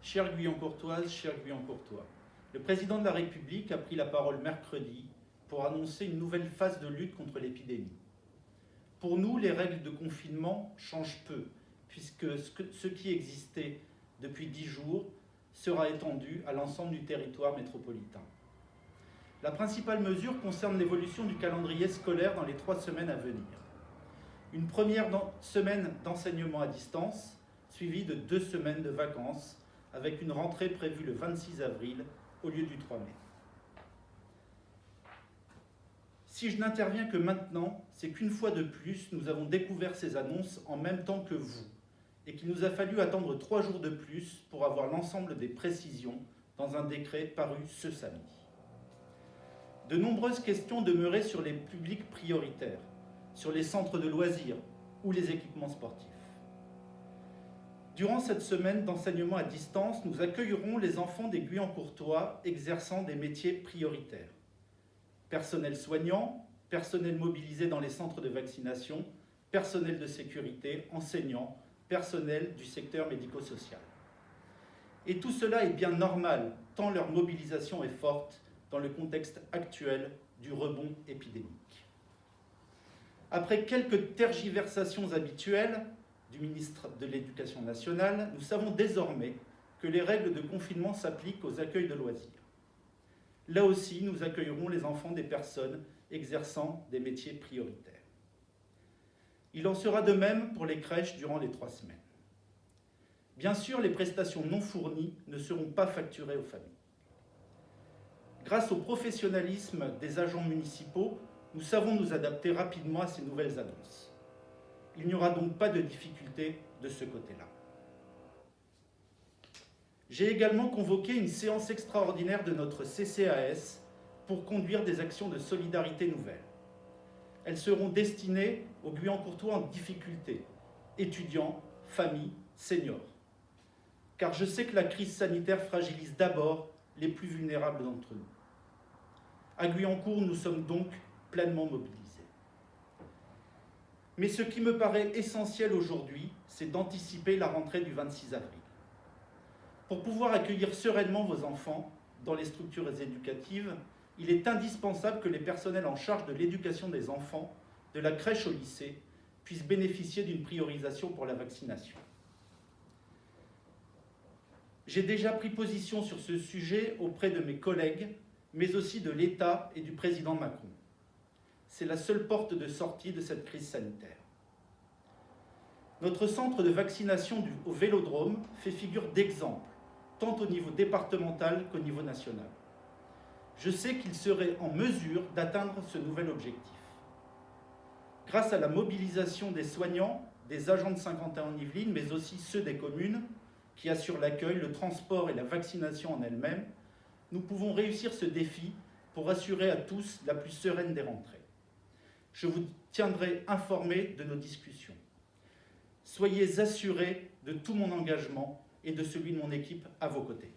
Chère Guyancourtoise, chère Guyancourtois, le président de la République a pris la parole mercredi pour annoncer une nouvelle phase de lutte contre l'épidémie. Pour nous, les règles de confinement changent peu, puisque ce qui existait depuis 10 jours sera étendu à l'ensemble du territoire métropolitain. La principale mesure concerne l'évolution du calendrier scolaire dans les 3 semaines à venir. Une première semaine d'enseignement à distance, suivie de 2 semaines de vacances, avec une rentrée prévue le 26 avril au lieu du 3 mai. Si je n'interviens que maintenant, c'est qu'une fois de plus, nous avons découvert ces annonces en même temps que vous, et qu'il nous a fallu attendre 3 jours de plus pour avoir l'ensemble des précisions dans un décret paru ce samedi. De nombreuses questions demeuraient sur les publics prioritaires, sur les centres de loisirs ou les équipements sportifs. Durant cette semaine d'enseignement à distance, nous accueillerons les enfants des Guyancourtois exerçant des métiers prioritaires. Personnel soignant, personnel mobilisé dans les centres de vaccination, personnel de sécurité, enseignants, personnel du secteur médico-social. Et tout cela est bien normal, tant leur mobilisation est forte dans le contexte actuel du rebond épidémique. Après quelques tergiversations habituelles du ministre de l'Éducation nationale, nous savons désormais que les règles de confinement s'appliquent aux accueils de loisirs. Là aussi, nous accueillerons les enfants des personnes exerçant des métiers prioritaires. Il en sera de même pour les crèches durant les 3 semaines. Bien sûr, les prestations non fournies ne seront pas facturées aux familles. Grâce au professionnalisme des agents municipaux, nous savons nous adapter rapidement à ces nouvelles annonces. Il n'y aura donc pas de difficulté de ce côté-là. J'ai également convoqué une séance extraordinaire de notre CCAS pour conduire des actions de solidarité nouvelles. Elles seront destinées aux Guyancourtois en difficulté, étudiants, familles, seniors. Car je sais que la crise sanitaire fragilise d'abord les plus vulnérables d'entre nous. À Guyancourt, nous sommes donc pleinement mobilisés. Mais ce qui me paraît essentiel aujourd'hui, c'est d'anticiper la rentrée du 26 avril. Pour pouvoir accueillir sereinement vos enfants dans les structures éducatives, il est indispensable que les personnels en charge de l'éducation des enfants, de la crèche au lycée, puissent bénéficier d'une priorisation pour la vaccination. J'ai déjà pris position sur ce sujet auprès de mes collègues, mais aussi de l'État et du président Macron. C'est la seule porte de sortie de cette crise sanitaire. Notre centre de vaccination au Vélodrome fait figure d'exemple, tant au niveau départemental qu'au niveau national. Je sais qu'il serait en mesure d'atteindre ce nouvel objectif. Grâce à la mobilisation des soignants, des agents de Saint-Quentin-en-Yvelines, mais aussi ceux des communes, qui assurent l'accueil, le transport et la vaccination en elle-même, nous pouvons réussir ce défi pour assurer à tous la plus sereine des rentrées. Je vous tiendrai informé de nos discussions. Soyez assurés de tout mon engagement et de celui de mon équipe à vos côtés.